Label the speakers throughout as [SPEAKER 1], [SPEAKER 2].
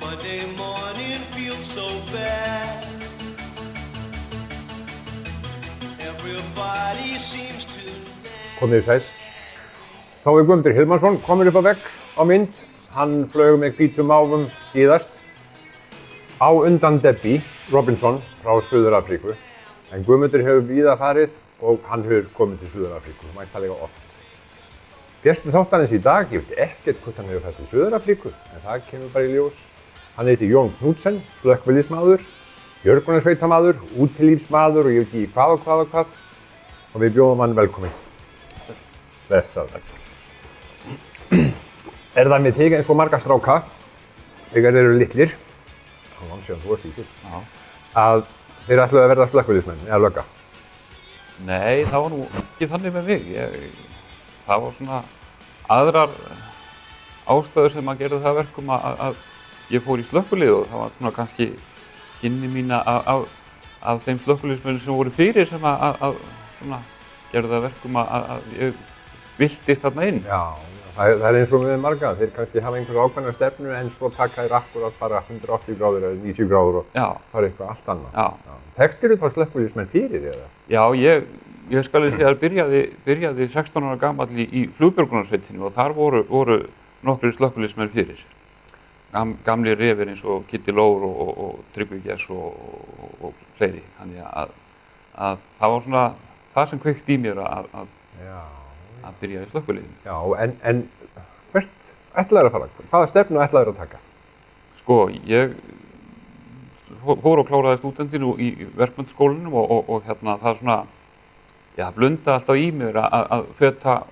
[SPEAKER 1] Monday morning feels so bad. Everybody seems to.
[SPEAKER 2] Komið sæl. Þá Guðmundur Hilmarsson komur upp á vegg á mynd. Hann flög með hvítum máfum síðast á undan Debbie Robinson frá Suður-Afríku. En Guðmundur hefur víða farið og hann hefur komið til Suður-Afríku, mættalega oft. Gestur þáttarins í dag, ég veit ekkert hvort hann hefur farið til Suður-Afríku, en það kemur bara í ljós. Hann heitir Jón Knudsen, slökkviliðsmaður, björgunarsveitarmaður, útilífsmaður og ég veit ekki hvað og hvað. Og við bjóðum hann velkominn. Blessaður. Er það með þig eins og marga stráka, þegar þeir eru litlir, þá langt síðan þú varst lítill, að þeir ætluðu að verða slökkviliðsmenn eða lögga?
[SPEAKER 3] Nei, það var nú ekki þannig með mig. Það var svona aðrar ástæður sem að gera það verkum að ég fór í slökkvilið og það var svona kannski kynni mín af þeim slökkviliðsmennum sem voru fyrir sem að svona gera það verkum að ég viltist þarna inn.
[SPEAKER 2] Já, það er eins og með marga. Þeir kannski hafa einhverja ákveðna stefnu en svo taka þeir akkurat bara 180 gráður eða 90 gráður og fara eitthvað allt annað.
[SPEAKER 3] Já.
[SPEAKER 2] Þekktir þú þá slökkviliðsmenn fyrir eða?
[SPEAKER 3] Já, ég skal þegar byrjaði 16 ára gamall í flugbjörgunarsveitinni og þar voru nokkrir slökkviliðsmenn fyrir. Gamli refir eins og Kitty Lór og Tryggvi Gess og fleiri. Þannig að það var svona það sem kveikti í mér að byrja í slökkviliðinu.
[SPEAKER 2] Já, en hvert ætlaðir að fara? Hvaða stefnu ætlaðir að taka?
[SPEAKER 3] Sko, ég fór og kláraði stúdentinu í verkmenntaskólanum og hérna það svona, það blundaði alltaf í mér að feta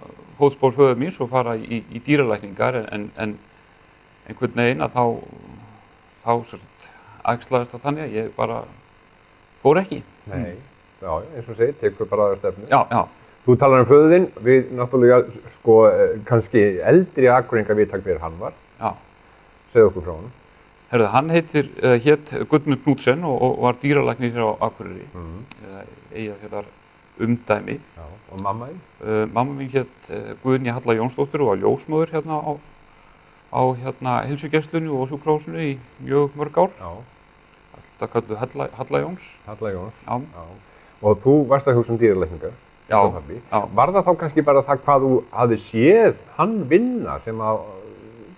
[SPEAKER 3] fótspor föður míns og fara í dýralækningar en einhvern veginn að þá æxlaðist það þannig að ég bara fór ekki.
[SPEAKER 2] Nei, já, eins og segir, tekur bara aðra stefnu.
[SPEAKER 3] Já.
[SPEAKER 2] Þú talar þinn, við náttúrulega kannski eldri Akureyringar vita hver hann var.
[SPEAKER 3] Já.
[SPEAKER 2] Segðu okkur frá honum.
[SPEAKER 3] Herðu, hann hét Guðmundur Knudsen og var dýralæknir hér á Akureyri. Eyjafjarðar umdæmi.
[SPEAKER 2] Já, og mamma þín?
[SPEAKER 3] Mamma mín hét Guðný Halla Jónsdóttir og var ljósmóðir hérna á heilsugæslunni og sjúkrahúsinu í mjög mörg ár.
[SPEAKER 2] Já.
[SPEAKER 3] Alltaf kölluð Halla Jóns.
[SPEAKER 2] Halla Jóns.
[SPEAKER 3] Já.
[SPEAKER 2] Og þú varst að hugsa dýralækningar?
[SPEAKER 3] Já.
[SPEAKER 2] Var það þá kannski bara það hvað þú hafði séð hann vinna sem að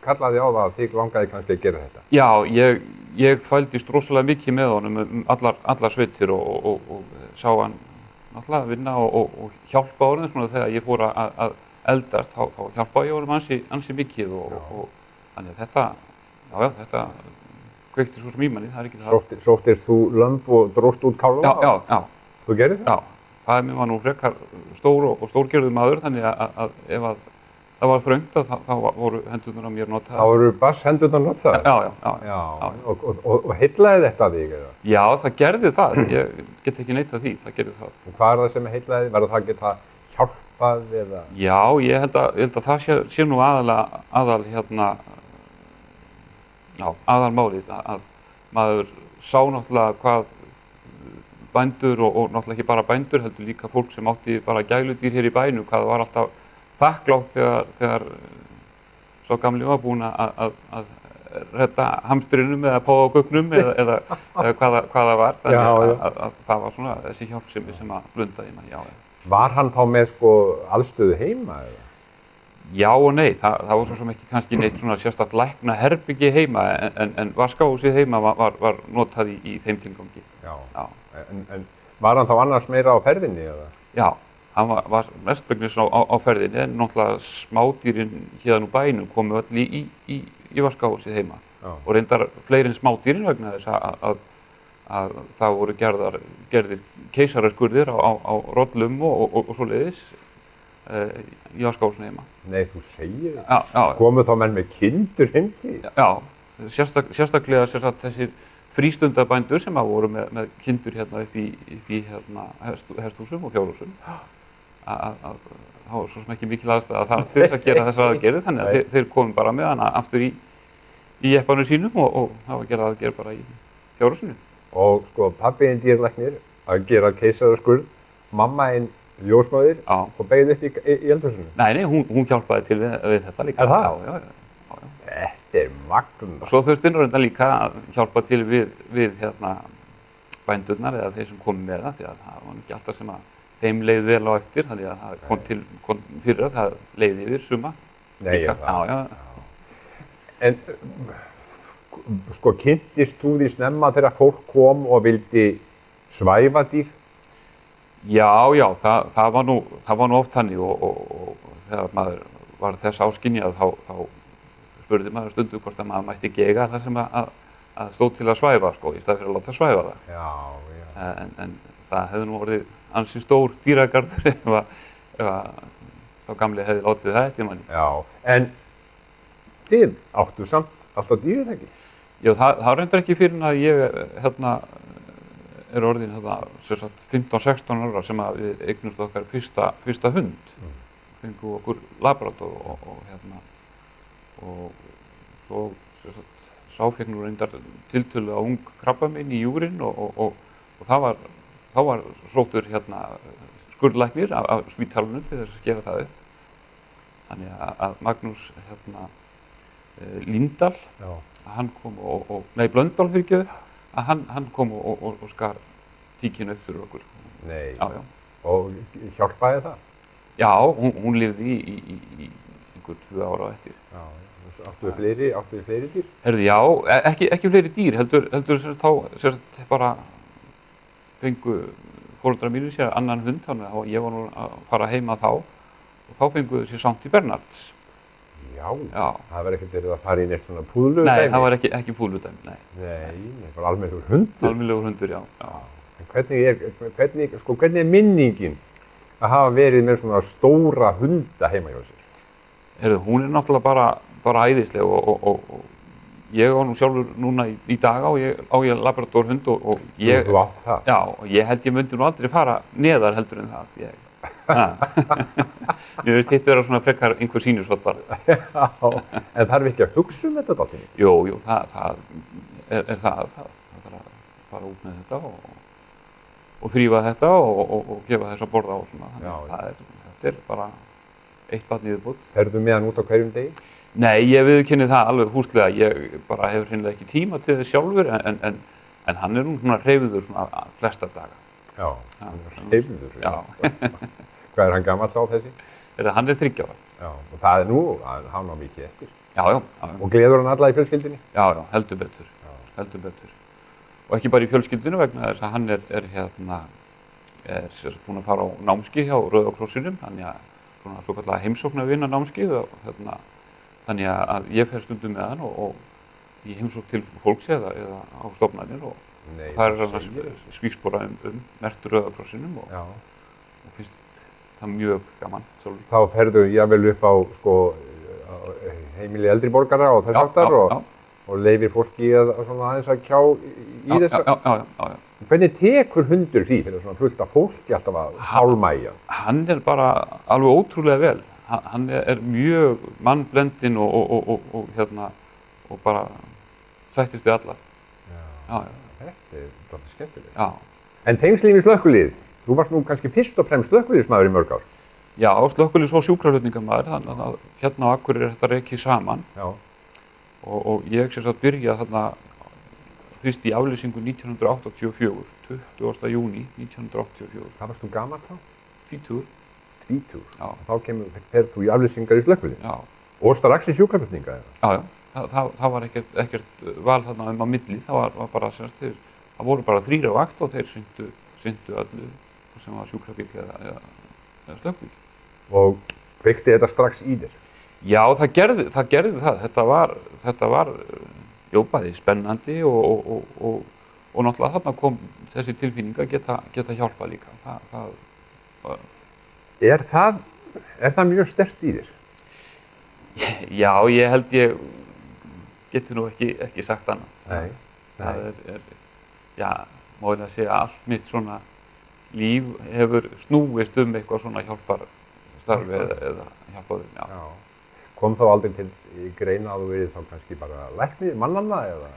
[SPEAKER 2] kallaði á það að þig langaði kannski að gera þetta?
[SPEAKER 3] Já, ég þvældist rosalega mikið með honum allar sveitir og sá hann náttúrulega vinna og hjálpa honum svona þegar ég fór að eldast þá hjálpaði ég honum ansi mikið og þannig að þetta kveikti svo sem í manni, það er ekki það.
[SPEAKER 2] Sóttir þú lömb og dróst út kálfa?
[SPEAKER 3] Já.
[SPEAKER 2] Þú gerðir það?
[SPEAKER 3] Já. Faðir minn var nú frekar stór og stórgerður maður þannig að ef það var þröngt þá voru hendurnar á mér notaðar.
[SPEAKER 2] Það voru basshendurnar notaðar?
[SPEAKER 3] Já.
[SPEAKER 2] Og heillaði þetta þig eða?
[SPEAKER 3] Já, það gerði það. Ég get ekki neitað því, það gerði það.
[SPEAKER 2] Og hvað er það sem heillaði? Var það geta hjálpað eða?
[SPEAKER 3] Já, ég held að það sé nú aðalmálið að maður sá náttúrulega hvað bændur og náttúrulega ekki bara bændur, heldur líka fólk sem átti bara gæludýr hér í bænum, hvað var alltaf þakklátt þegar sá gamli var búinn að redda hamstrinum eða páfagaugnum eða hvað það var. Þannig að það var svona þessi hjálpsemi sem að blundaði manni, já.
[SPEAKER 2] Var hann þá með aðstöðu heima eða?
[SPEAKER 3] Já og nei, það var svo sem ekki kannski neitt svona sérstakt lækna herbyggi heima en vaskahúsið heima var notað í þeim tilgangi.
[SPEAKER 2] Já. En var hann þá annars meira á ferðinni eða?
[SPEAKER 3] Já, hann var mestmegnis á ferðinni en náttúrulega smádýrin hérna úr bænum komu öll í vaskahúsið heima. Já. Og reyndar fleiri en smádýrin vegna þess að það voru gerðir keisaraskurðir á rollum og svoleiðis í vaskahúsinu heima.
[SPEAKER 2] Nei, þú segir þetta?
[SPEAKER 3] Já.
[SPEAKER 2] Komu þá menn með kindur heim til?
[SPEAKER 3] Já, sérstaklega þessir frístundabændur sem voru með kindur hérna upp í hesthúsum og fjárhúsum. Það var svo sem ekki mikil aðstæða til þess að gera þessar aðgerðir, þannig að þeir komu bara með hana aftur í jeppanum sínum og það var gerð aðgerð bara í fjárhúsinu.
[SPEAKER 2] Og pabbiðinn dýralæknir að gera keisaraskurð, mammaðinn ljósmóðir og beigði upp í eldhúsinu?
[SPEAKER 3] Nei, hún hjálpaði til við þetta líka.
[SPEAKER 2] Er það?
[SPEAKER 3] Já.
[SPEAKER 2] Þetta magna.
[SPEAKER 3] Svo þurfti nú reynda líka að hjálpa til við bændurnar eða þeir sem komu með það, því að það var ekki alltaf sem að þeim leið vel á eftir, þannig að það kom fyrir að það leiði yfir suma.
[SPEAKER 2] Nei,
[SPEAKER 3] líka.
[SPEAKER 2] það.
[SPEAKER 3] Já.
[SPEAKER 2] En sko, kynntist þú því snemma þegar fólk kom og vildi svæfa dýr?
[SPEAKER 3] Já, það var nú oft þannig og þegar maður var þess áskynjað þá spurði maður stundu hvort að maður mætti gega það sem að stóð til að svæfa, sko, í stað fyrir að láta svæfa það.
[SPEAKER 2] Já.
[SPEAKER 3] En það hefði nú orðið ansi stór dýragarður ef að þá gamli hefði látið það eftir manni.
[SPEAKER 2] Já, en þið áttu samt alltaf dýr, eða ekki?
[SPEAKER 3] Já, það reyndar ekki fyrir að ég er orðin 15-16 ára sem að við eignumst okkar fyrsta hund. Fengum okkur labrador og svo sá fekk nú reyndar tiltölulega ung krabbamein í júgrin og þá var sóttur skurðlæknir af spítalunum til þess að gera það upp. Þannig að Magnús Líndal, hann kom Blöndal fyrirgefðu, að hann kom og skar tíkinu upp fyrir okkur.
[SPEAKER 2] Nei.
[SPEAKER 3] Já.
[SPEAKER 2] Og hjálpaði það?
[SPEAKER 3] Já, hún lifði í einhver 2 ára eftir.
[SPEAKER 2] Já. Áttu þið fleiri dýr?
[SPEAKER 3] Herðu, já, ekki fleiri dýr, heldur bara fengu foreldrar mínir sér annan hund, þannig að ég var nú að fara heima þá og þá fengu sér samt í Bernhards.
[SPEAKER 2] Já. Það var ekkert verið að fara í neitt svona púðludæmi?
[SPEAKER 3] Nei, það var ekki púðludæmi, nei.
[SPEAKER 2] Nei, bara almennilegur hundur?
[SPEAKER 3] Almennilegur hundur, já.
[SPEAKER 2] En hvernig er minningin að hafa verið með svona stóra hunda heima hjá sér?
[SPEAKER 3] Herðu, hún er náttúrulega bara æðisleg og ég á nú sjálfur núna í dag á ég labrador hund og ég...
[SPEAKER 2] Þú átt það?
[SPEAKER 3] Já, og ég held ég myndi nú aldrei fara neðar heldur en það. Ég veist hitt vera svona frekar einhver sýnishorn bara.
[SPEAKER 2] Já, en þarf ekki að hugsa þetta dálítið?
[SPEAKER 3] Jú, það er það. Það þarf að fara út með þetta og þrífa þetta og gefa þess að borða á svona. Þannig þetta er bara eitt barn í viðbót.
[SPEAKER 2] Ferðu með hann út á hverjum degi?
[SPEAKER 3] Nei, ég viðurkenni það alveg húslega. Ég bara hefur hreinlega ekki tíma til þess sjálfur en hann er nú svona hreyfður svona flesta daga.
[SPEAKER 2] Já, hreyfður?
[SPEAKER 3] Já.
[SPEAKER 2] Hvað er hann gamall sá þessi?
[SPEAKER 3] Hann er 30 ára.
[SPEAKER 2] Já, og það er nú, hann á mikið eftir.
[SPEAKER 3] Já.
[SPEAKER 2] Og gleður hann alla í fjölskyldunni?
[SPEAKER 3] Já, heldur betur. Og ekki bara í fjölskyldunni vegna þess að hann er búinn að fara á námskeið hjá Rauða krossinum, þannig að svona svokallega heimsóknarvinna námskeið og þannig að ég fer stundum með hann og í heimsókn til fólks eða á stofnanir og það er hann svíkspora merktur Rauða krossinum og finnst það mjög gaman.
[SPEAKER 2] Þá ferðu jafnvel upp á heimili eldri borgara og þess aftar og leifir fólki að svona aðeins að kjá í þessu?
[SPEAKER 3] Já.
[SPEAKER 2] Hvernig tekur hundur því fyrir svona fullt af fólki alltaf að hálmæja?
[SPEAKER 3] Hann er bara alveg ótrúlega vel. Hann er mjög mannblendinn og bara sættist við alla. Já.
[SPEAKER 2] Þetta er dálítið skemmtilegt.
[SPEAKER 3] Já.
[SPEAKER 2] En tengslið við slökkvilið, þú varst nú kannski fyrst og fremst slökkviliðsmaður í mörg ár?
[SPEAKER 3] Já, slökkviliðs- og sjúkraflutningamaður, þannig að hérna á Akureyri er þetta rekið saman.
[SPEAKER 2] Já.
[SPEAKER 3] Og ég byrjaði þarna fyrst í aflýsingu 1984, 20. júní 1984.
[SPEAKER 2] Hvað varst þú gamall þá?
[SPEAKER 3] 20.
[SPEAKER 2] Já. Þá ferð þú í aflýsingar í slökkvilið?
[SPEAKER 3] Já.
[SPEAKER 2] Og strax í sjúkraflutninga?
[SPEAKER 3] Já. Það var ekkert val þarna á milli, það var bara, það voru bara 3 á vakt og þeir syntu öllu sem var sjúkrabíll eða slökkvíl.
[SPEAKER 2] Og kveikti þetta strax í þér?
[SPEAKER 3] Já, það gerði það. Þetta var bæði spennandi og náttúrulega þarna kom þessi tilfinning að geta hjálpað líka.
[SPEAKER 2] Er það mjög sterkt í þér?
[SPEAKER 3] Já, ég held ég geti nú ekki sagt annað.
[SPEAKER 2] Nei.
[SPEAKER 3] Það má ég að segja allt mitt svona líf hefur snúist eitthvað svona hjálparstarfi eða hjálpaðum, já.
[SPEAKER 2] Kom þá aldrei til greina að þú verið þá kannski bara læknir, mannanna eða?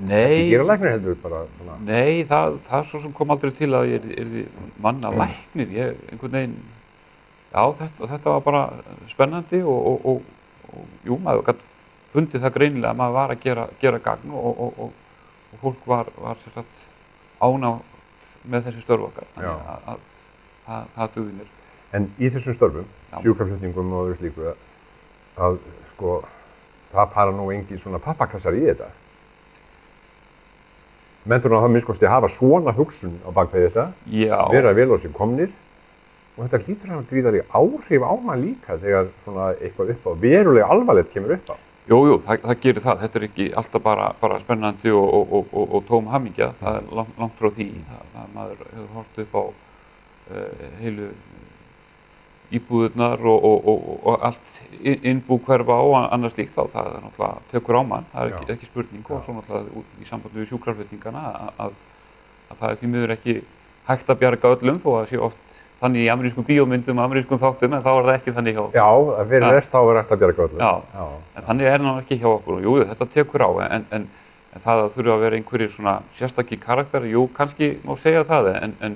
[SPEAKER 3] Nei.
[SPEAKER 2] Ekki gera læknir heldur bara svona?
[SPEAKER 3] Nei, það svo sem kom aldrei til að ég yrði manna læknir. Ég einhvern veginn, já, þetta var bara spennandi og jú, maður gat fundið það greinilega að maður var að gera gagn og fólk var sem sagt ánægt með þessi störf okkar. Þannig að það dugði mér.
[SPEAKER 2] En í þessum störfum, sjúkraflutningum og öðru slíku, að sko, það fara nú engin svona pappakassar í þetta. Menn þurfa að minnst hafa svona hugsun á bakvið þetta, vera vel á sig komnir og þetta hlýtur að hafa gríðarlega áhrif á mann líka þegar svona eitthvað upp á verulega alvarlegt kemur upp á.
[SPEAKER 3] Jú, það gerir það. Þetta ekki alltaf bara spennandi og tóm hamingja. Það langt frá því. Maður hefur horft upp á heilu íbúðirnar og allt innbú hverfa og annað slíkt þá. Það náttúrulega tekur á mann. Það ekki spurning og svo náttúrulega í sambandi við sjúkraflutningana að það því miður ekki hægt að bjarga öllum þó að það sé oft þannig í amerískum bíómyndum, amerískum þáttum, en þá það ekki þannig hjá okkur.
[SPEAKER 2] Já, fyrir rest þá hægt að bjarga öllum.
[SPEAKER 3] Já, en þannig það ekki hjá okkur. Jú, þetta tekur á, en það að þurfa að vera einhverjir svona sérstakir karakter, jú, kannski má segja það, en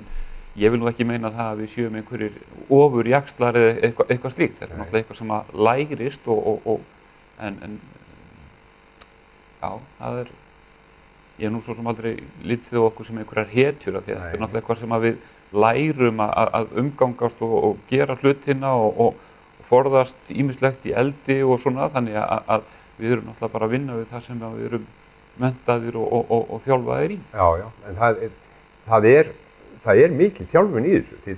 [SPEAKER 3] ég vil nú ekki meina það að við séum einhverjir ofurjaxlar eða eitthvað slíkt. Þetta er náttúrulega eitthvað sem að lærist en já, það ég hef nú svo sem aldrei litið á okkur sem einhverjar hetjur af því að þetta er náttúrulega eitthvað sem að við lærum að umgangast og gera hlutina og forðast ýmislegt í eldi og svona, þannig að við erum náttúrulega bara að vinna við það sem við erum menntaðir og þjálfaðir í.
[SPEAKER 2] Já, en það er mikil þjálfun í þessu, þið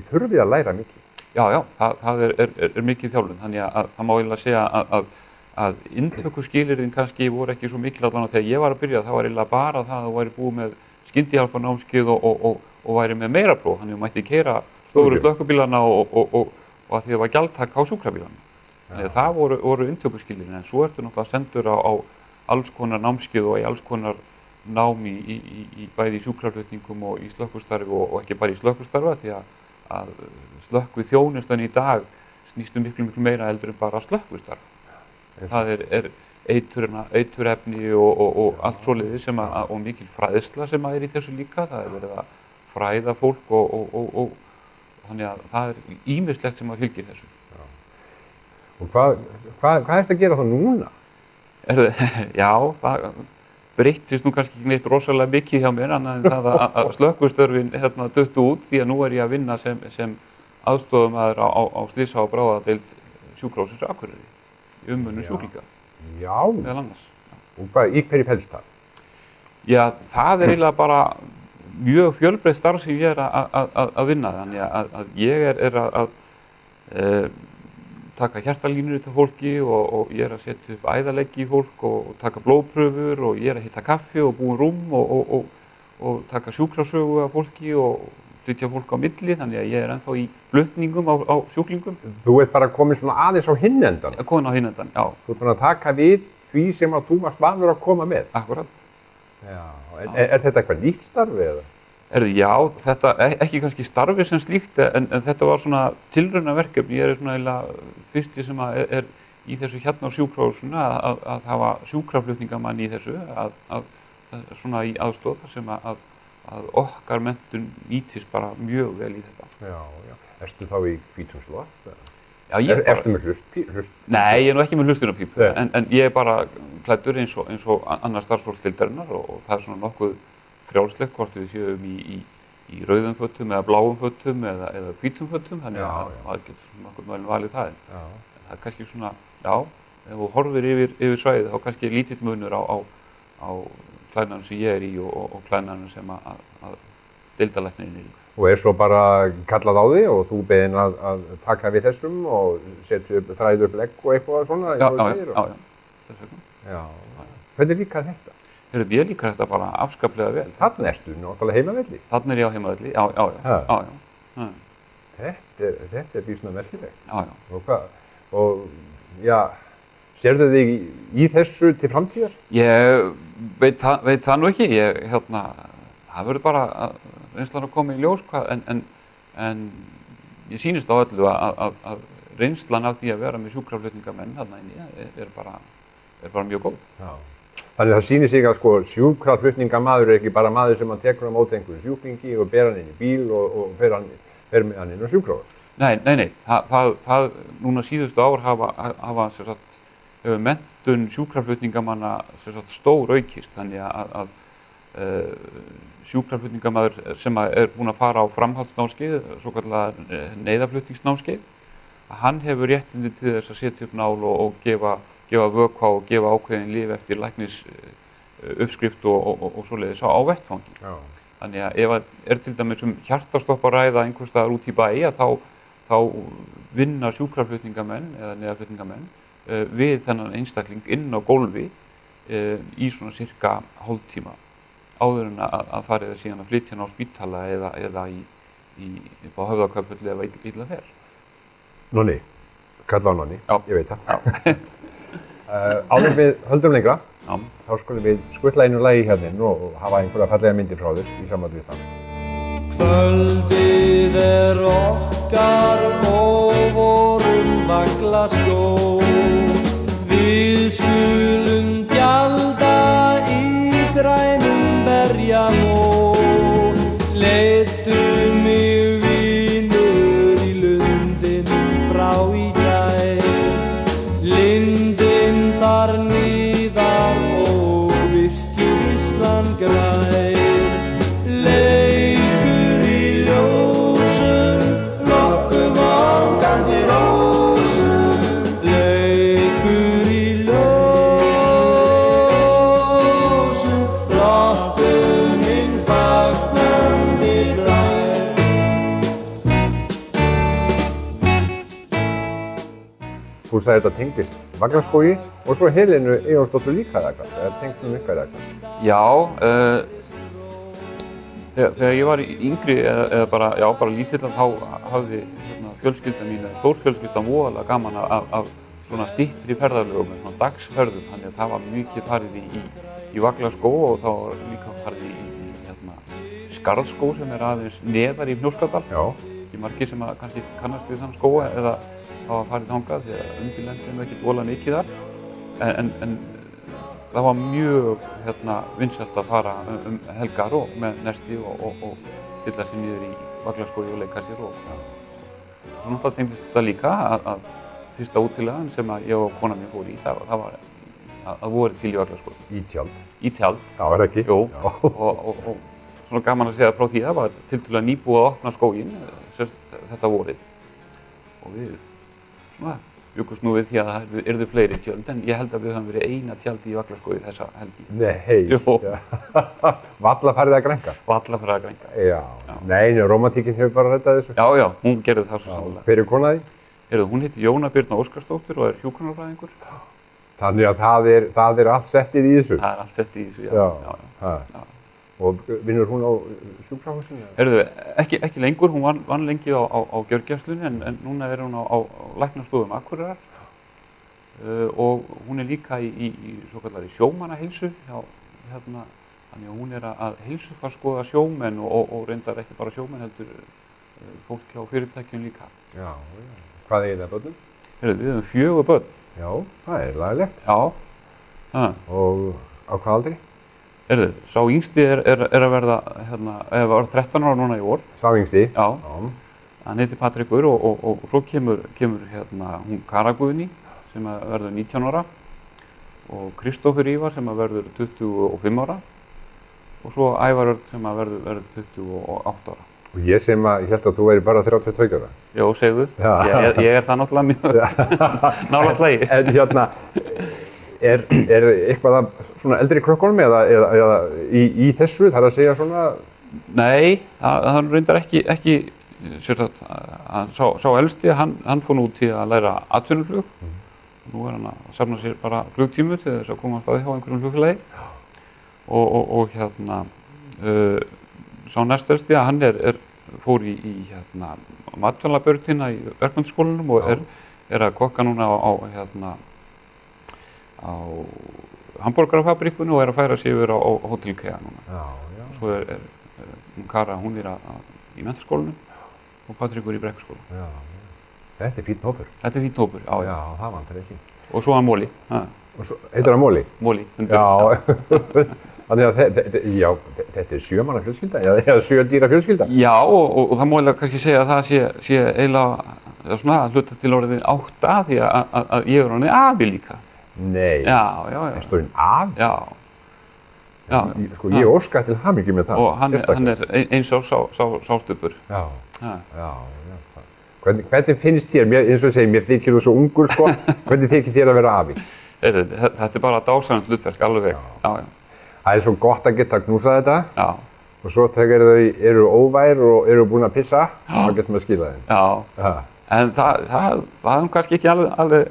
[SPEAKER 2] þurfið að læra mikil.
[SPEAKER 3] Já, það er mikil þjálfun, þannig að það má eiginlega segja að inntökuskilyrðin kannski voru ekki svo mikil allan þegar ég var að byrja, það var eiginlega bara það að þú væri búið með skyndihjálparnámskeið og væri með meira próf, þannig að þú mætti keyra stóru slökkubílana og að því það var gjaldtaka á sjúkrabílana. Þannig að það voru inntökuskilyrðin, en svo ertu náttúrulega sendur á alls konar námskeið og í alls konar nám í bæði í sjúkraflutningum og í slökkvistarfi og ekki bara í slökkvistarfi, því að slökkviþjónustan í dag snýst miklu meira heldur en bara slökkvistarf. Það er eiturefni og allt svoleiðis og mikil fræðsla sem er í þessu líka. Það verið að fræða fólk og þannig að það ýmislegt sem fylgir þessu.
[SPEAKER 2] Og hvað ertu að gera þá núna?
[SPEAKER 3] Já, það breyttist nú kannski ekki neitt rosalega mikið hjá mér annað en það að slökkvistörfin duttu út því að nú ég að vinna sem aðstoðarmaður á slysa- og bráðadeild sjúkrahússins Akureyri. Umönnun sjúklinga.
[SPEAKER 2] Já.
[SPEAKER 3] Meðal annars.
[SPEAKER 2] Og í hverju felst það?
[SPEAKER 3] Já, það er eiginlega bara mjög fjölbreytt starf sem ég að vinna. Þannig að ég er að taka hjartalínur til fólki og ég að setja upp æðaleggi í fólk og taka blóðpröfur og ég að hitta kaffi og búa rúm og taka sjúkrasögu af fólki og flytja fólk á milli, þannig að ég ennþá í flutningum á sjúklingum.
[SPEAKER 2] Þú ert bara komin svona aðeins á hinn endan?
[SPEAKER 3] Komin á hinn endan, já.
[SPEAKER 2] Þú ert svona að taka við því sem að þú varst vanur að koma með?
[SPEAKER 3] Akkurat.
[SPEAKER 2] Já, er þetta eitthvað nýtt starfi eða?
[SPEAKER 3] Já, þetta ekki kannski starfi sem slíkt, en þetta var svona tilraunaverkefni. Ég er svona eiginlega fyrsti sem er í þessu hérna á sjúkrahúsinu að hafa sjúkraflutningamann í þessu, svona í aðstoð þar sem að okkar menntun nýtist bara mjög vel í þetta.
[SPEAKER 2] Já. Ertu þá í hvítuslótt?
[SPEAKER 3] Já, ég bara...
[SPEAKER 2] Ertu með hlust?
[SPEAKER 3] Nei, ég er nú ekki með hlustunarpípu, en ég er bara klæddur eins og annar starfsfólk deildarinnar og það er svona nokkuð frjálslegt hvort við séum í rauðum fötum eða bláum fötum eða hvítum fötum, þannig að maður getur svona nokkuð mælum valið það. En það er kannski svona, já, ef þú horfir yfir svæðið þá kannski lítill munur á klæðnaðinum sem ég er í og klæðnaðinum sem að deildarlæknirinn er í.
[SPEAKER 2] Og svo bara kallað á þig og þú beðinn að taka við þessum og þræða upp legg og eitthvað svona?
[SPEAKER 3] Já, þess vegna.
[SPEAKER 2] Já. Hvernig líkar þetta?
[SPEAKER 3] Ég líkar þetta bara afskaplega vel.
[SPEAKER 2] Þarna ertu náttúrulega heimavelli?
[SPEAKER 3] Þarna er ég á heimavelli, já.
[SPEAKER 2] Þetta er býsna merkilegt.
[SPEAKER 3] Já.
[SPEAKER 2] Og sérðu þig í þessu til framtíðar?
[SPEAKER 3] Ég veit það nú ekki. Það verður bara reynslan að koma í ljós en ég sýnist á öllu að reynslan af því að vera með sjúkraflutningamenn þarna inni er bara mjög góð.
[SPEAKER 2] Já. Þannig að það sýnir sig að sjúkraflutningamaður er ekki bara maður sem tekur á móti einhverju sjúklingi og ber hann inn í bíl og fer með hann inn á sjúkrahús.
[SPEAKER 3] Nei. Það núna síðustu ár hefur hefur menntun sjúkraflutningamanna stór aukist, þannig að sjúkraflutningamaður sem búinn að fara á framhaldsnámskeið, svokallaða neyðarflutningsnámskeið, hann hefur réttindi til þess að setja upp nál og gefa vökva og gefa ákveðin lyf eftir læknis uppskrift og svoleiðis á vettvangi.
[SPEAKER 2] Já.
[SPEAKER 3] Þannig að ef til dæmis hjartastopp að ræða einhvers staðar út í bæ, þá vinna sjúkraflutningamenn eða neyðarflutningamenn við þennan einstakling inn á gólfi í svona cirka hálftíma áður en að farið síðan að flytja hann á spítala eða upp á Höfðaköpulli ef illa fer.
[SPEAKER 2] Nonni, kalla á Nonni,
[SPEAKER 3] Já.
[SPEAKER 2] Ég veit það. Áður við höldum lengra,
[SPEAKER 3] Já.
[SPEAKER 2] þá skulum við skutla einu lagi hérna inn og hafa einhverja fallega myndir frá þér í sambandi við það.
[SPEAKER 1] Kvöldið okkar og vorum Vaglaskó. Við skulum gjalda í grænum berjamó. Leiddu mig vinur í lundin frá í gær. Lindin þar niðar og virkislan grær. Leikur í ljósum, lokkum ángandi rósum. Leikur í ljósum, lokkum inn fagnandi grær.
[SPEAKER 2] Þú sagði þetta tengdist Vaglaskógi og svo Helenu Eyjólfsdóttur líka eða hvað? Það tengst ykkar eða hvað?
[SPEAKER 3] Já, þegar ég var yngri eða bara lítill, þá hafði fjölskylda mín, stórfjölskyldan voðalega gaman af svona styttri ferðalögum, svona dagsferðum, þannig að það var mikið farið í Vaglaskó og þá var líka farið í Skarðskó sem aðeins neðar í Fnjóskadal.
[SPEAKER 2] Já.
[SPEAKER 3] Ekki margir sem kannski kannast við þann skóga eða hafa farið þangað því að undirlendin ekki voðalega mikið þar. En það var mjög vinsælt að fara helgar og með nesti og fylla sig niður í Vaglaskógi og leika sér og svo náttúrulega tengdist þetta líka að fyrsta útilegan sem ég og kona mín fór í, það var að voru til í Vaglaskógi.
[SPEAKER 2] Í tjald.
[SPEAKER 3] Í tjald.
[SPEAKER 2] Já, er það ekki?
[SPEAKER 3] Jú,
[SPEAKER 2] Já.
[SPEAKER 3] og svona gaman að segja frá því að það var tiltölulega nýbúið að opna skóginn þetta vorið og við svona bjuggumst nú við því að það yrðu fleiri tjöld, en ég held að við höfum verið eina tjaldi í Vaglaskógi þessa helgi.
[SPEAKER 2] Nei.
[SPEAKER 3] Jú.
[SPEAKER 2] Valla farið að grænka?
[SPEAKER 3] Valla farið að grænka.
[SPEAKER 2] Já. Nei, romantíkin hefur bara reddað þessu.
[SPEAKER 3] Já, hún gerði það svo sannlega.
[SPEAKER 2] Hver er kona því?
[SPEAKER 3] Hún heitir Jóna Birna Óskarsdóttir og er hjúkrunarfræðingur.
[SPEAKER 2] Þannig að það er allt settið í þessu?
[SPEAKER 3] Það er allt settið í þessu, já.
[SPEAKER 2] Og vinnur hún á sjúkrahúsinu?
[SPEAKER 3] Ekki lengur, hún vann lengi á gjörgæslunni en núna er hún á læknastofum Akureyrar og hún er líka í svokallari sjómannaheilsu þannig að hún er að heilsufarsskoða sjómenn og reyndar ekki bara sjómenn heldur fólk hjá fyrirtækjum líka.
[SPEAKER 2] Já. Hvað er það börnum?
[SPEAKER 3] Við höfum 4 börn.
[SPEAKER 2] Já, það er laglegt.
[SPEAKER 3] Já.
[SPEAKER 2] Og á hvað aldri?
[SPEAKER 3] Sá yngsti er að verða, var 13 ára núna í vor. Sá
[SPEAKER 2] yngsti?
[SPEAKER 3] Já. Hann heitir Patrekur og svo kemur hún Kara Guðný sem verður 19 ára og Kristófer Ívar sem verður 25 ára og svo Ævar Örn sem verður 28 ára.
[SPEAKER 2] Og ég held að þú væri bara 32 ára.
[SPEAKER 3] Jó, segðu. Ég er það náttúrulega mjög nálægt lagi.
[SPEAKER 2] En er eitthvað svona eldri krökkunum eða í þessu, þar að segja svona?
[SPEAKER 3] Nei, hann reyndar ekki sá elsti, hann fór nú til að læra atvinnuflug. Nú er hann að safna sér bara flugtímu til þess að koma á staði hjá einhverjum flugfélagi. Og sá næst elsti, hann fór í matvælabrautina í verkmenntaskólanum og er að kokka núna á hamborgarafabrikkunni og er að færa sig yfir á Hótel IKEA núna.
[SPEAKER 2] Já.
[SPEAKER 3] Svo Kara, hún er í menntaskólanum og Patrekur í Brekkuskólanum.
[SPEAKER 2] Já. Þetta er fínn hópur.
[SPEAKER 3] Þetta er fínn hópur, já.
[SPEAKER 2] Já, það vantar ekki.
[SPEAKER 3] Og svo Móli.
[SPEAKER 2] Heitir það Móli?
[SPEAKER 3] Móli.
[SPEAKER 2] Já. Þannig að þetta er 7 manna fjölskylda, eða 7 dýra fjölskylda?
[SPEAKER 3] Já, og það má kannski segja að það sé eiginlega svona hluta til orðin 8 því að ég er orðin afi líka.
[SPEAKER 2] Nei.
[SPEAKER 3] Já.
[SPEAKER 2] Stórin af?
[SPEAKER 3] Já.
[SPEAKER 2] Sko, ég óska til hamingju með það.
[SPEAKER 3] Og hann eins og sástupur.
[SPEAKER 2] Já. Hvernig finnst þér, eins og ég segi, mér þykir þú svo ungur, sko, hvernig þykir þér að vera afi?
[SPEAKER 3] Þetta bara dásamlegt hlutverk, alveg. Já.
[SPEAKER 2] Það svo gott að geta knúsað þetta.
[SPEAKER 3] Já.
[SPEAKER 2] Og svo þegar þau eru óvær og eru búin að pissa, þá getum við að skila þeim.
[SPEAKER 3] Já. En það kannski ekki alveg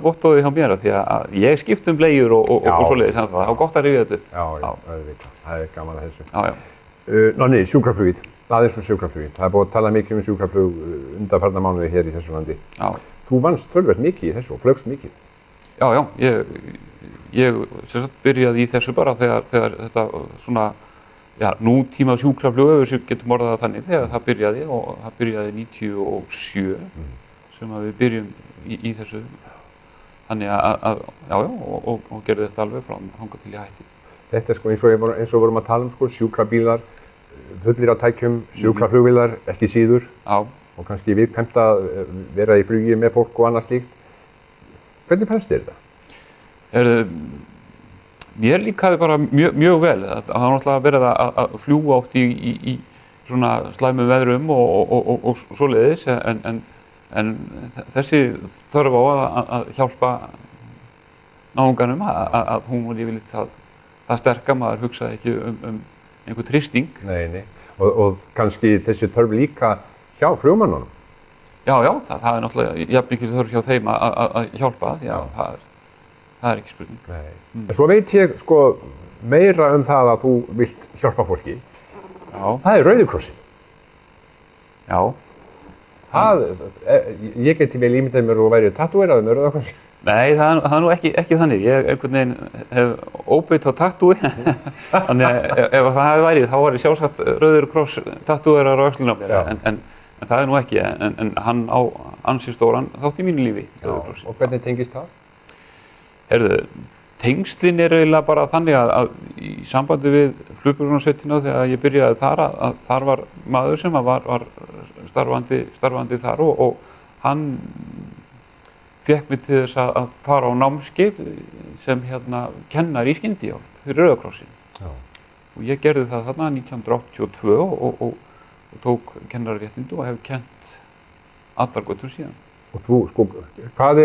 [SPEAKER 3] vottóði hjá mér, því að ég skipt bleiur og svoleiðis, það er gott að rifja þetta.
[SPEAKER 2] Já, það gaman að þessu.
[SPEAKER 3] Já.
[SPEAKER 2] Nei, sjúkraflugið, það svo sjúkraflugið. Það búið að tala mikið sjúkraflug undanfarna mánuði hér í þessu landi. Já. Þú vannst töluvert mikið í þessu og flögst mikið.
[SPEAKER 3] Já, ég byrjaði í þessu bara þegar þetta svona, nútíma sjúkraflug, ef við getum orðað það þannig, þegar það byrjaði og það byrjaði 97 sem að við byrjum í þessu. Þannig og gerði þetta alveg frá þangað til ég hætti.
[SPEAKER 2] Þetta sko eins og vorum að tala sko, sjúkrabílar, fullir af tækjum, sjúkraflugvélar, ekki síður. Já. Og kannski viðkvæmt að vera í flugi með fólk og annað slíkt. Hvernig fannst þér þetta?
[SPEAKER 3] Mér líkaði bara mjög vel. Það var náttúrulega verið að fljúga oft í svona slæmum veðrum og svoleiðis, en þessi þörf á að hjálpa náunganum, að hún var yfirleitt það sterk að maður hugsaði ekki einhver tristing.
[SPEAKER 2] Nei. Og kannski þessi þörf líka hjá flugmönnunum.
[SPEAKER 3] Já, það náttúrulega jafn mikil þörf hjá þeim að hjálpa, því að það ekki spurning.
[SPEAKER 2] En svo veit ég sko meira það að þú vilt hjálpa fólki. Já. Það Rauði krossinn.
[SPEAKER 3] Já.
[SPEAKER 2] Ég geti vel ímyndað mér og væri tattúeraður með Rauða krossinn.
[SPEAKER 3] Nei, það er nú ekki þannig. Ég einhvern veginn hef óbeitt á tattúi. Þannig að ef það hefði værið, þá var ég sjálfsagt Rauður kross tattúerar á öxlunum á mér. En það er nú ekki, en hann á ansi stóran þátt í mínu lífi.
[SPEAKER 2] Og hvernig tengist það?
[SPEAKER 3] Tengslin eiginlega bara þannig að í sambandi við Flugbjörgunarsveitina þegar ég byrjaði þar, að þar var maður sem var starfandi þar og hann fékk mig til þess að fara á námskeið sem kennar í skyndihjálp fyrir Rauða krossinn. Og ég gerði það þarna 1982 og tók kennararéttindi og hef kennt allar götur síðan.
[SPEAKER 2] Og þú, sko, hvað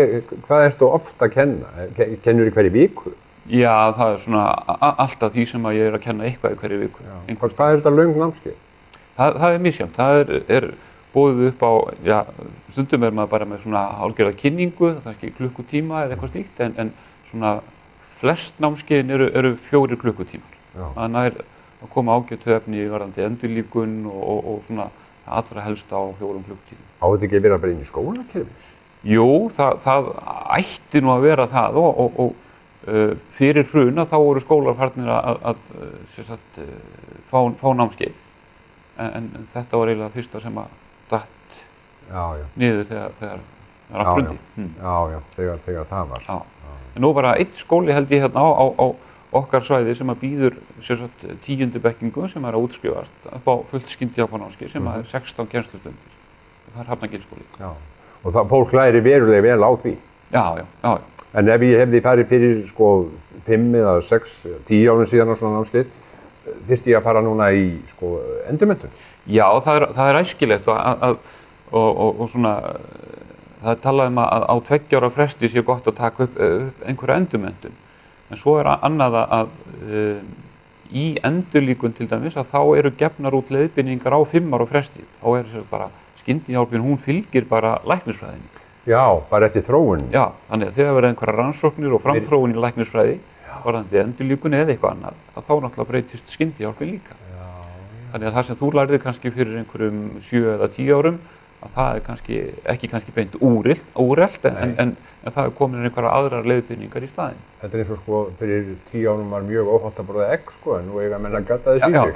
[SPEAKER 2] ertu ofta að kenna? Kennur í hverju viku?
[SPEAKER 3] Já, það er svona alltaf því sem að ég að kenna eitthvað í hverju viku.
[SPEAKER 2] Hvað þetta löng námskeið?
[SPEAKER 3] Það er misjafnt. Það er boðið upp á, stundum maður bara með svona hálfgerða kynningu, kannski klukkutíma eða eitthvað slíkt, en svona flest námskeiðin eru 4 klukkutímar. Þannig að koma ágætu efni varðandi endurlífgun og svona allra helst á 4 klukkutímum.
[SPEAKER 2] Á þetta ekki að vera bara inn í skólakerfi?
[SPEAKER 3] Jú, það ætti nú að vera það og fyrir hrun þá voru skólar farnir að fá námskeið. En þetta var eiginlega fyrsta sem að datt niður þegar það hrundi.
[SPEAKER 2] Já, þegar það var.
[SPEAKER 3] En nú bara einn skóli held ég á okkar svæði sem að býður 10. bekkingu sem að útskrifast upp á fullt skyndihjálparnámskeið sem að 16 kennslustundir. Það er Hafnargilsskóli. Já.
[SPEAKER 2] Og það fólk læri verulega vel á því.
[SPEAKER 3] Já.
[SPEAKER 2] En ef ég hefði farið fyrir sko 5 eða 6, 10 árum síðan á svona námskeið, þyrfti ég að fara núna í sko endurmenntun? Já,
[SPEAKER 3] það er æskilegt og svona það er talað að á 2 ára fresti sé gott að taka upp einhverja endurmenntun. En svo er annað að í endurlíkun til dæmis að þá eru gefnar út leiðbeiningar á 5 ára fresti. Þá er þess bara skyndihjálpin, hún fylgir bara læknisfræðinni.
[SPEAKER 2] Já, bara eftir þróun.
[SPEAKER 3] Já, þannig að þegar verða einhverja rannsóknir og framþróun í læknisfræði, varðandi endurlíkun eða eitthvað annað, að þá náttúrulega breytist skyndihjálpin líka. Þannig að það sem þú lærði kannski fyrir einhverjum 7 eða 10 árum, að það er ekki beint úrelt, en það er komin einhverja aðrar leiðbeiningar í staðinn.
[SPEAKER 2] Þetta er eins og sko, fyrir 10 árum var mjög óhollt að borða egg sko, en nú eiga menn að gata þess í sig.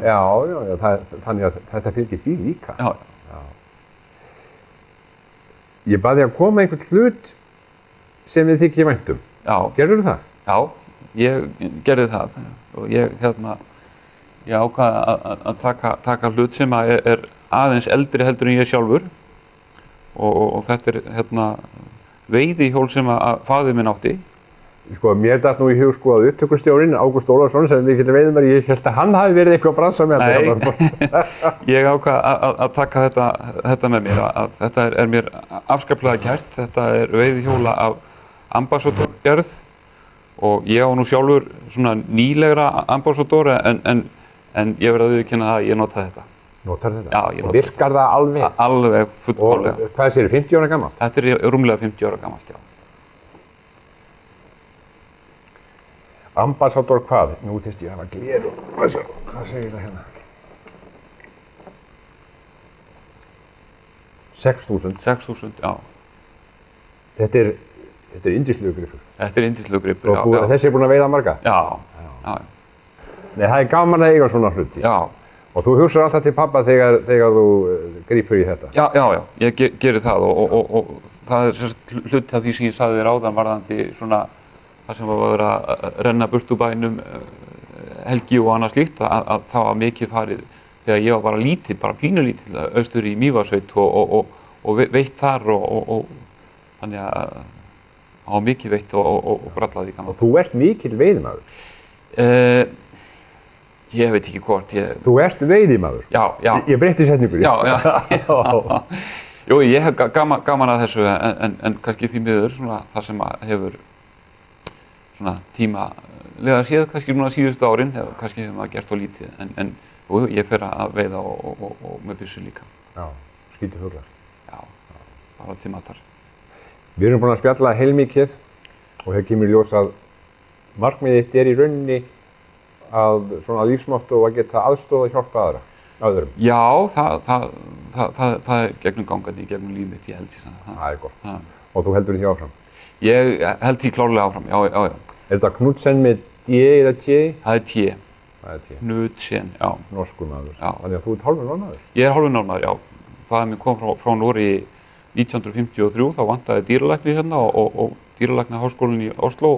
[SPEAKER 2] Já, þannig að þetta fylgir því líka. Já. Ég bað þig að koma einhvern hlut sem við þykir vænt um. Já. Gerðirðu það?
[SPEAKER 3] Já, ég gerði það og ég ákvað að taka hlut sem er aðeins eldri heldur en ég sjálfur og þetta er veiðihjól sem að faðir minn átti.
[SPEAKER 2] Sko, mér datt nú í hug sko að upptökustjórinn, Ágúst Ólafsson, sem við getum veiðum ég held að hann hafi verið eitthvað að bransa með
[SPEAKER 3] þetta. Nei, ég ákvað að taka þetta með mér, að þetta er mér afskaplega kært. Þetta er veiðihjóla af Ambassador gerð og ég á nú sjálfur svona nýlegra Ambassador en ég verði að viðurkenna að ég nota þetta.
[SPEAKER 2] Notar þetta?
[SPEAKER 3] Já, ég nota þetta.
[SPEAKER 2] Og virkar það alveg?
[SPEAKER 3] Alveg fullkomlega.
[SPEAKER 2] Og hvað sér, 50 ára gamalt?
[SPEAKER 3] Þetta er rúmlega 50 ára gamalt, já.
[SPEAKER 2] Ambassador hvað? Nú týst ég að hafa gleru. Hvað segir það hérna? 6.000?
[SPEAKER 3] 6.000, já.
[SPEAKER 2] Þetta er yndislegu gripur?
[SPEAKER 3] Þetta er yndislegu gripur, já.
[SPEAKER 2] Og þessi er búinn að veiða marga?
[SPEAKER 3] Já.
[SPEAKER 2] Nei, það er gaman að eiga svona hluti.
[SPEAKER 3] Já.
[SPEAKER 2] Og þú hugsar alltaf til pabba þegar þú grípur í þetta?
[SPEAKER 3] Já, ég geri það og það er hluti af því sem ég sagði þér áðan varðandi svona það sem var að vera að renna burt úr bænum helgi og annað slíkt að það var mikið farið þegar ég var bara lítill, bara pínulítill austur í Mývatnssveit og veitt þar og þannig að það var mikið veitt og brallaði gaman.
[SPEAKER 2] Og þú ert mikill veiðimaður?
[SPEAKER 3] Ég veit ekki hvort ég...
[SPEAKER 2] Þú ert veiðimaður?
[SPEAKER 3] Já.
[SPEAKER 2] Ég breytti setningur.
[SPEAKER 3] Já. Jú, ég hef gaman að þessu en kannski því miður svona það sem hefur svona tímalega séð kannski núna síðustu árin, kannski hefur maður gert á lítið en ég fer að veiða og með byssu líka.
[SPEAKER 2] Já, skíti fuglar.
[SPEAKER 3] Já, bara til matar.
[SPEAKER 2] Við erum búin að spjalla heilmikið og það kemur í ljós að markmiðið þitt er í rauninni að svona lífsmáttu og að geta aðstoða og hjálpa öðrum. Já,
[SPEAKER 3] það er gegnum gangandi, gegnum líf mitt, ég held því að
[SPEAKER 2] það er gott. Og þú heldur því áfram?
[SPEAKER 3] Ég held því klárlega áfram, já.
[SPEAKER 2] Er þetta Knudsen með D eða T?
[SPEAKER 3] Það er T.
[SPEAKER 2] Það er T.
[SPEAKER 3] Knudsen, já.
[SPEAKER 2] Norskur maður.
[SPEAKER 3] Já.
[SPEAKER 2] Þannig að þú ert hálfur norðmaður?
[SPEAKER 3] Ég er hálfur norðmaður, já. Faðir minn kom frá Noregi 1953, þá vantaði dýralækni hérna og dýralæknaháskólinn í Oslo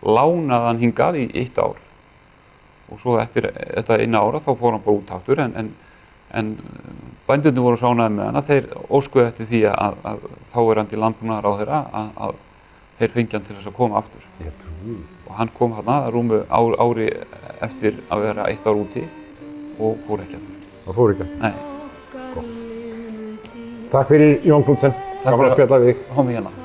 [SPEAKER 3] lánaði hann hingað í 1 ár. Og svo eftir þetta 1 ára þá fór hann bara út aftur en bændurnir voru svo ánægðir með hann að þeir óskuðu eftir því að þáverandi landbúnaðarráðherra að þeir fengju hann til þess að koma aftur.
[SPEAKER 2] Ég trúi.
[SPEAKER 3] Og hann kom hérna rúmu ári eftir að vera 1 ár úti og fór ekki aftur.
[SPEAKER 2] Það fór ekki aftur?
[SPEAKER 3] Nei.
[SPEAKER 2] Gott. Takk fyrir Jón Knudsen.
[SPEAKER 3] Gaman að spjalla við þig.